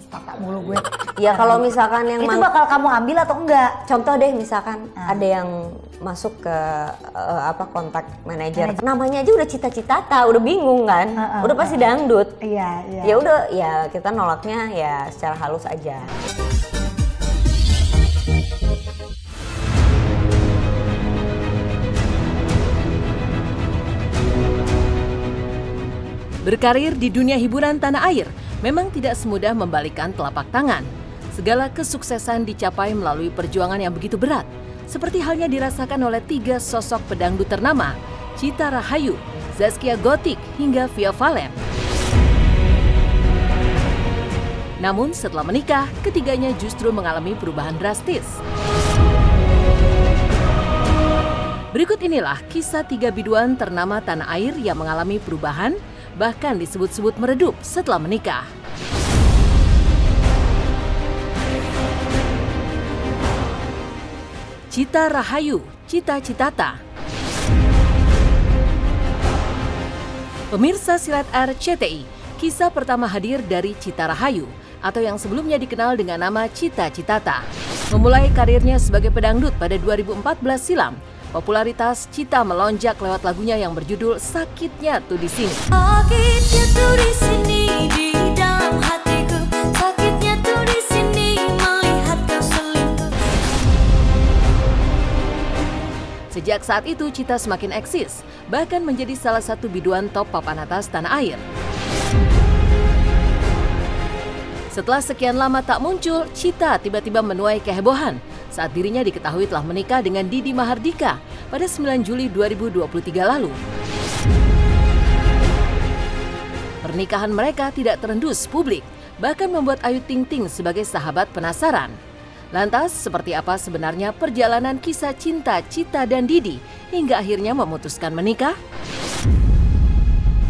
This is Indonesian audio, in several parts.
Tata mulu gue. Ya kalau misalkan yang itu bakal kamu ambil atau enggak? Contoh deh misalkan ada yang masuk ke kontak manajer. Namanya aja udah cita-citata, udah bingung kan? Udah pasti dangdut. Iya. Ya udah ya kita nolaknya ya secara halus aja. Berkarir di dunia hiburan tanah air memang tidak semudah membalikkan telapak tangan. Segala kesuksesan dicapai melalui perjuangan yang begitu berat, seperti halnya dirasakan oleh 3 sosok pedangdut ternama, Chita Rahayu, Zaskia Gotik, hingga Via Valen. Namun setelah menikah, ketiganya justru mengalami perubahan drastis. Berikut inilah kisah 3 biduan ternama tanah air yang mengalami perubahan, bahkan disebut-sebut meredup setelah menikah. Chita Rahayu, Chita Citata. Pemirsa Silat RCTI, kisah pertama hadir dari Chita Rahayu atau yang sebelumnya dikenal dengan nama Chita Citata. Memulai karirnya sebagai pedangdut pada 2014 silam, popularitas Chita melonjak lewat lagunya yang berjudul Sakitnya Tuh di Sini. Sakitnya tuh di sini di dalam hatiku, sakitnya tuh di sini melihat kau selingkuh. Sejak saat itu Chita semakin eksis, bahkan menjadi salah satu biduan top papan atas tanah air. Setelah sekian lama tak muncul, Chita tiba-tiba menuai kehebohan saat dirinya diketahui telah menikah dengan Didi Mahardika pada 9 Juli 2023 lalu. Pernikahan mereka tidak terendus publik, bahkan membuat Ayu Ting Ting sebagai sahabat penasaran. Lantas, seperti apa sebenarnya perjalanan kisah cinta Chita dan Didi hingga akhirnya memutuskan menikah?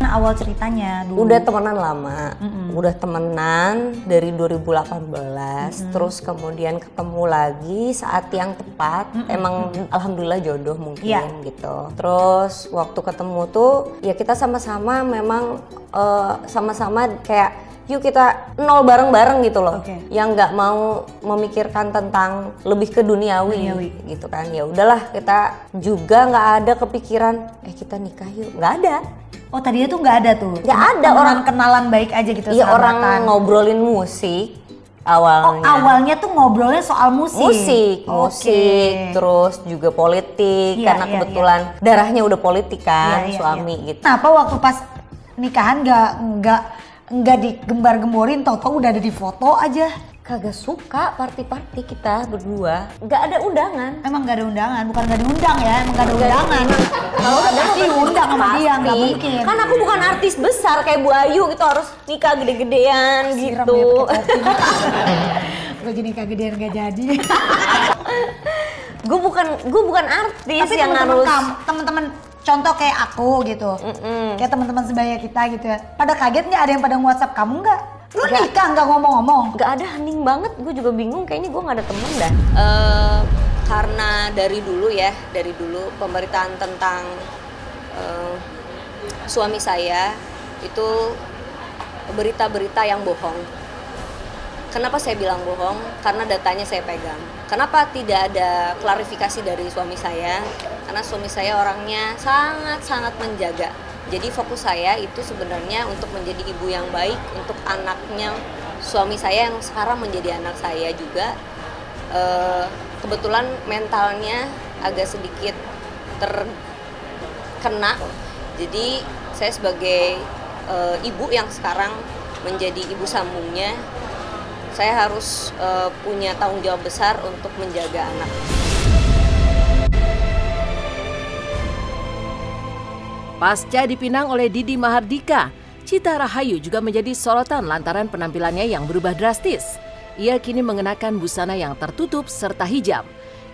Awal ceritanya dulu. Udah temenan lama, udah temenan dari 2018, terus kemudian ketemu lagi saat yang tepat, emang alhamdulillah jodoh mungkin gitu. Terus waktu ketemu tuh ya kita sama-sama memang sama-sama kayak yuk kita nol bareng-bareng gitu loh, yang nggak mau memikirkan tentang lebih ke duniawi gitu kan. Ya udahlah, kita juga nggak ada kepikiran kita nikah yuk, nggak ada. Oh tadinya tuh nggak ada tuh? Nggak ada, orang kenalan baik aja gitu. Iya, orang ngobrolin musik awalnya. Oh awalnya tuh ngobrolnya soal musik? Musik, terus juga politik, karena kebetulan darahnya udah politik kan, suami gitu. Kenapa waktu pas nikahan nggak digembar-gemborin, tau-tau udah ada di foto aja? Kagak suka party-party kita berdua, nggak ada undangan. Emang nggak ada undangan? Bukan nggak diundang ya, emang nggak ada undangan. Kalau ada pasti diundang sama dia, nggak mungkin. Kan aku bukan artis besar kayak Bu Ayu gitu, harus nikah gede-gedean gitu. Gue jadi nikah gedean nggak jadi. Gue bukan artis. Tapi yang harus teman-teman contoh kayak aku gitu, kayak teman-teman sebaya kita gitu ya. Pada kaget nggak, ada yang pada WhatsApp kamu nggak? Lu nikah nggak ngomong-ngomong? Nggak ada, hening banget. Gue juga bingung, kayaknya gue nggak ada temen dah. Karena dari dulu pemberitaan tentang suami saya itu berita-berita yang bohong. Kenapa saya bilang bohong? Karena datanya saya pegang. Kenapa tidak ada klarifikasi dari suami saya? Karena suami saya orangnya sangat-sangat menjaga. Jadi fokus saya itu sebenarnya untuk menjadi ibu yang baik untuk anaknya suami saya yang sekarang menjadi anak saya juga. Kebetulan mentalnya agak sedikit terkena. Jadi saya sebagai ibu yang sekarang menjadi ibu sambungnya, saya harus punya tanggung jawab besar untuk menjaga anak. Pasca dipinang oleh Didi Mahardika, Chita Rahayu juga menjadi sorotan lantaran penampilannya yang berubah drastis. Ia kini mengenakan busana yang tertutup serta hijab.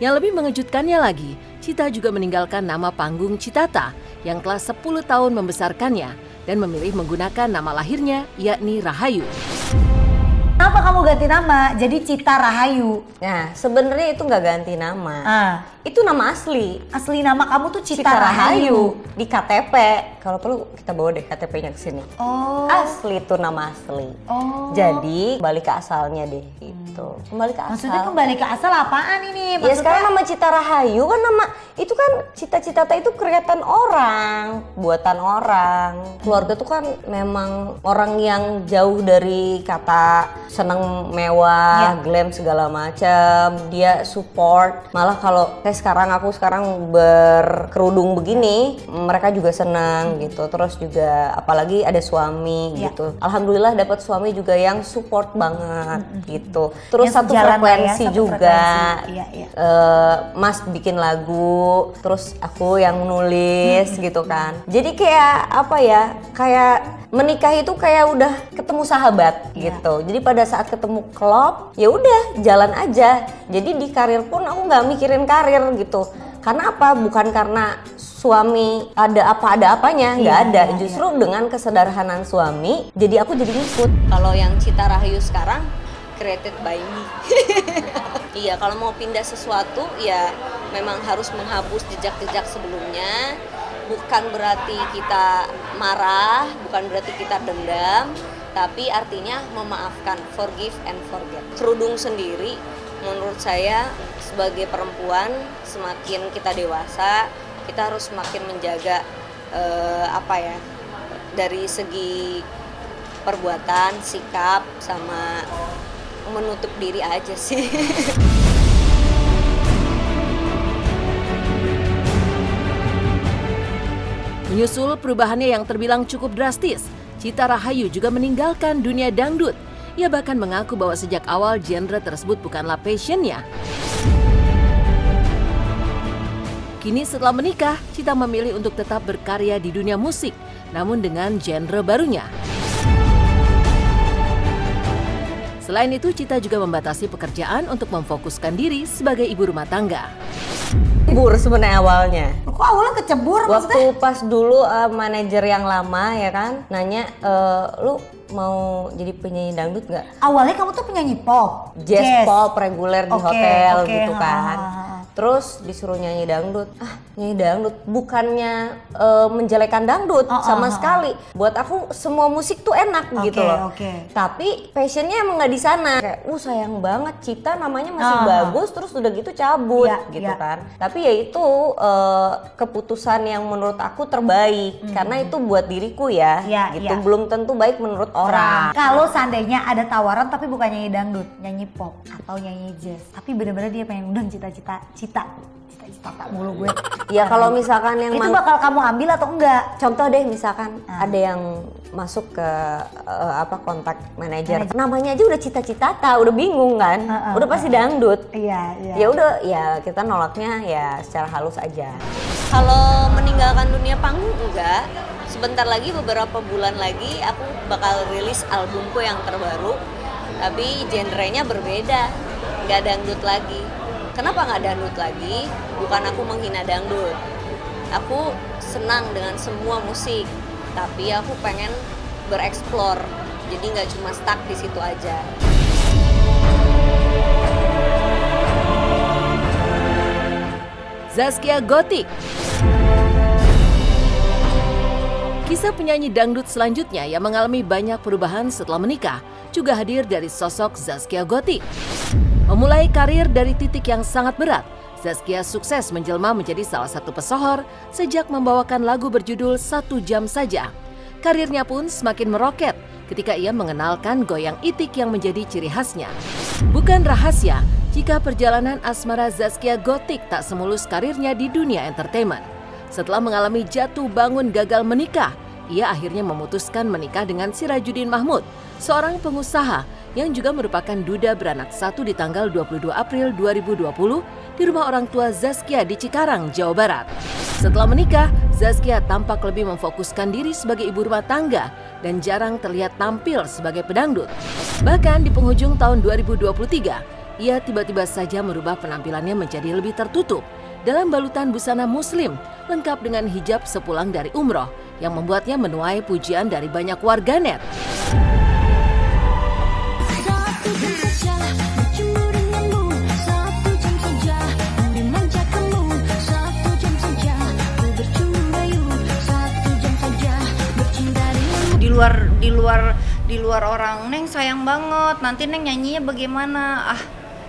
Yang lebih mengejutkannya lagi, Chita juga meninggalkan nama panggung Citata yang telah 10 tahun membesarkannya dan memilih menggunakan nama lahirnya yakni Rahayu. Kenapa kamu kamu ganti nama jadi Cita Rahayu. Nah, sebenarnya itu nggak ganti nama. Itu nama asli. Asli nama kamu tuh Cita, Cita Rahayu. Rahayu di KTP. Kalau perlu kita bawa deh KTP-nya ke sini. Oh. Asli itu nama asli. Oh. Jadi kembali ke asalnya deh gitu. Kembali ke asal. Maksudnya kembali ke asal apaan ini? Ya Maksudnya sekarang nama Cita Rahayu kan nama itu kan cita-cita itu kelihatan orang, buatan orang. Keluarga tuh kan memang orang yang jauh dari kata seneng mewah, glam segala macam. Dia support. Malah kalau aku sekarang berkerudung begini, mereka juga senang gitu. Terus juga apalagi ada suami gitu. Alhamdulillah dapat suami juga yang support banget gitu. Terus yang satu sejalan frekuensi satu juga. frekuensi. Mas bikin lagu, terus aku yang nulis gitu kan. Jadi kayak apa ya? Kayak menikah itu kayak udah ketemu sahabat gitu. Jadi pada saat ketemu klop, ya udah jalan aja. Jadi di karir pun aku nggak mikirin karir gitu. Karena apa? Bukan karena suami ada apanya, nggak ada. Justru dengan kesederhanaan suami, jadi aku jadi ngikut. Kalau yang Cita Rahayu sekarang created by me. Iya, kalau mau pindah sesuatu ya memang harus menghapus jejak-jejak sebelumnya. Bukan berarti kita marah, bukan berarti kita dendam, tapi artinya memaafkan, forgive and forget. Kerudung sendiri menurut saya sebagai perempuan semakin kita dewasa, kita harus semakin menjaga dari segi perbuatan, sikap, sama menutup diri aja sih. Menyusul perubahannya yang terbilang cukup drastis, Cita Rahayu juga meninggalkan dunia dangdut. Ia bahkan mengaku bahwa sejak awal genre tersebut bukanlah passionnya. Kini setelah menikah, Cita memilih untuk tetap berkarya di dunia musik, namun dengan genre barunya. Selain itu, Cita juga membatasi pekerjaan untuk memfokuskan diri sebagai ibu rumah tangga. Kecebur sebenarnya awalnya. Kok awalnya kecebur Waktu maksudnya? pas dulu manajer yang lama ya kan nanya, lu mau jadi penyanyi dangdut nggak? Awalnya kamu tuh penyanyi pop, Jazz pop reguler di hotel gitu ha, kan. ha, ha. Terus disuruh nyanyi dangdut. Nyanyi dangdut bukannya menjelekan dangdut sama sekali. Buat aku semua musik tuh enak gitu loh. Tapi passionnya emang nggak di sana. Kayak sayang banget Cita namanya masih bagus terus udah gitu cabut gitu kan. Tapi ya itu keputusan yang menurut aku terbaik karena itu buat diriku ya gitu. Belum tentu baik menurut orang. Kalau seandainya ada tawaran tapi bukan nyanyi dangdut, nyanyi pop atau nyanyi jazz, tapi bener-bener dia pengen undang cita-cita tak mulu gue. Ya kalau misalkan yang itu bakal kamu ambil atau enggak? Contoh deh misalkan ada yang masuk ke kontak manajer. Namanya aja udah cita-cita, udah bingung kan? Udah pasti dangdut. Iya. Ya udah ya kita nolaknya ya secara halus aja. Kalau meninggalkan dunia panggung enggak. Sebentar lagi beberapa bulan lagi aku bakal rilis albumku yang terbaru. Tapi genrenya berbeda. Nggak dangdut lagi. Kenapa nggak dangdut lagi? Bukan aku menghina dangdut. Aku senang dengan semua musik, tapi aku pengen bereksplor. Jadi nggak cuma stuck di situ aja. Zaskia Gotik. Kisah penyanyi dangdut selanjutnya yang mengalami banyak perubahan setelah menikah juga hadir dari sosok Zaskia Gotik. Memulai karir dari titik yang sangat berat, Zaskia sukses menjelma menjadi salah satu pesohor sejak membawakan lagu berjudul 1 Jam Saja. Karirnya pun semakin meroket ketika ia mengenalkan goyang itik yang menjadi ciri khasnya. Bukan rahasia jika perjalanan asmara Zaskia Gotik tak semulus karirnya di dunia entertainment. Setelah mengalami jatuh bangun gagal menikah, ia akhirnya memutuskan menikah dengan Sirajuddin Mahmud, seorang pengusaha yang juga merupakan duda beranak satu di tanggal 22 April 2020 di rumah orang tua Zaskia di Cikarang, Jawa Barat. Setelah menikah, Zaskia tampak lebih memfokuskan diri sebagai ibu rumah tangga dan jarang terlihat tampil sebagai pedangdut. Bahkan di penghujung tahun 2023, ia tiba-tiba saja merubah penampilannya menjadi lebih tertutup dalam balutan busana muslim lengkap dengan hijab sepulang dari umroh yang membuatnya menuai pujian dari banyak warganet. di luar orang, Neng sayang banget, nanti Neng nyanyinya bagaimana?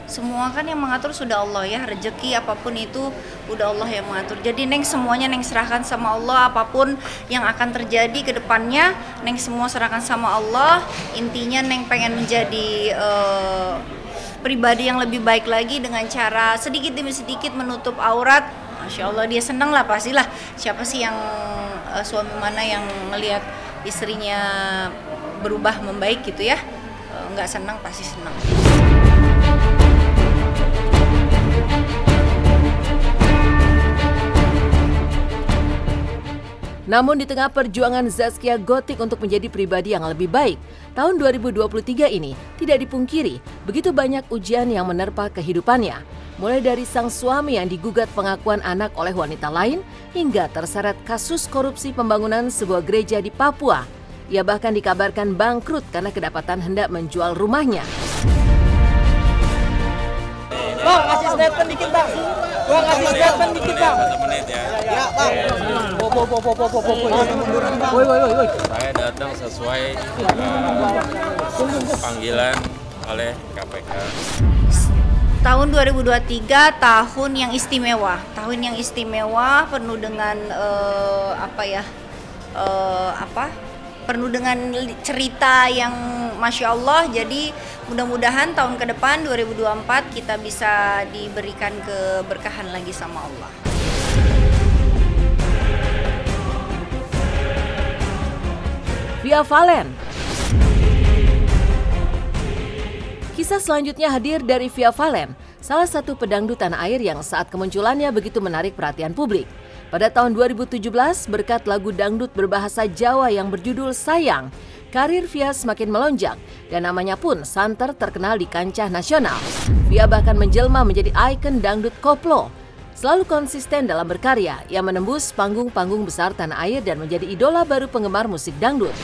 Semua kan yang mengatur sudah Allah ya, rezeki apapun itu udah Allah yang mengatur. Jadi Neng semuanya Neng serahkan sama Allah, apapun yang akan terjadi ke depannya Neng semua serahkan sama Allah. Intinya Neng pengen menjadi pribadi yang lebih baik lagi dengan cara sedikit demi sedikit menutup aurat. Masya Allah dia senang lah, pastilah. Siapa sih yang suami mana yang melihat istrinya berubah membaik gitu ya, nggak senang, pasti senang. Namun di tengah perjuangan Zaskia Gotik untuk menjadi pribadi yang lebih baik, tahun 2023 ini tidak dipungkiri begitu banyak ujian yang menerpa kehidupannya. Mulai dari sang suami yang digugat pengakuan anak oleh wanita lain, hingga terseret kasus korupsi pembangunan sebuah gereja di Papua. Ia bahkan dikabarkan bangkrut karena kedapatan hendak menjual rumahnya. Bang, kasih statement dikit bang. Bang, kasih statement dikit bang. Menit ya. Ya bang. Saya datang sesuai panggilan oleh KPK. Tahun 2023 tahun yang istimewa, penuh dengan penuh dengan cerita yang Masya Allah. Jadi mudah-mudahan tahun ke depan 2024 kita bisa diberikan keberkahan lagi sama Allah. Via Valen. Kisah selanjutnya hadir dari Via Valen, salah satu pedangdut tanah air yang saat kemunculannya begitu menarik perhatian publik. Pada tahun 2017, berkat lagu dangdut berbahasa Jawa yang berjudul Sayang, karir Via semakin melonjak dan namanya pun santer terkenal di kancah nasional. Via bahkan menjelma menjadi ikon dangdut koplo. Selalu konsisten dalam berkarya, ia menembus panggung-panggung besar tanah air dan menjadi idola baru penggemar musik dangdut.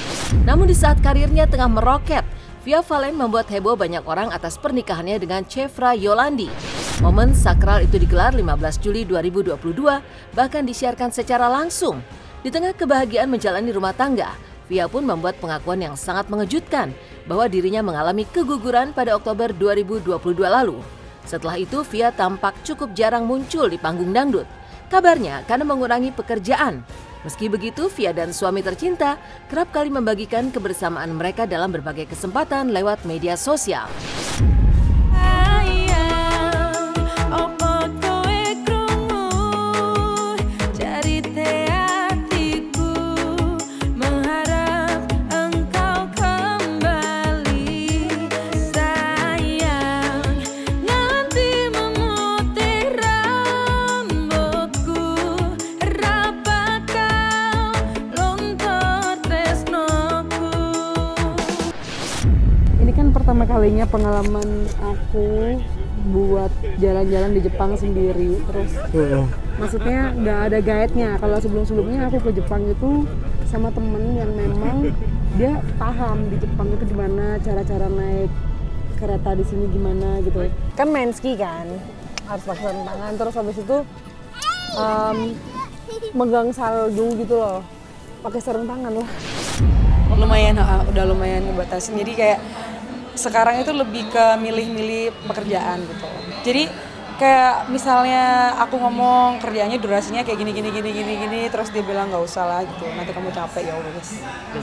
Namun di saat karirnya tengah meroket, Via Valen membuat heboh banyak orang atas pernikahannya dengan Chevra Yolandi. Momen sakral itu digelar 15 Juli 2022, bahkan disiarkan secara langsung. Di tengah kebahagiaan menjalani rumah tangga, Via pun membuat pengakuan yang sangat mengejutkan bahwa dirinya mengalami keguguran pada Oktober 2022 lalu. Setelah itu, Via tampak cukup jarang muncul di panggung dangdut. Kabarnya karena mengurangi pekerjaan. Meski begitu, Via dan suami tercinta kerap kali membagikan kebersamaan mereka dalam berbagai kesempatan lewat media sosial. Pertama kalinya pengalaman aku buat jalan-jalan di Jepang sendiri, terus maksudnya nggak ada guide-nya. Kalau sebelum-sebelumnya aku ke Jepang itu sama temen yang memang dia paham di Jepang itu gimana cara-cara naik kereta di sini gimana gitu. Kan main ski kan, harus pakai sarung tangan, terus habis itu megang salju gitu loh, pakai sarung tangan lah. Lumayan, udah lumayan ngebatasin. Jadi kayak sekarang itu lebih ke milih-milih pekerjaan gitu. Jadi kayak misalnya aku ngomong kerjanya durasinya kayak gini, terus dia bilang nggak usah lah gitu, nanti kamu capek, ya udah.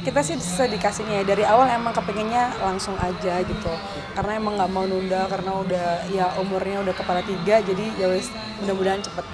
Kita sih sedikasihnya dari awal emang kepengennya langsung aja gitu, karena emang nggak mau nunda, karena udah ya umurnya udah kepala 3, jadi ya wis mudah-mudahan cepet.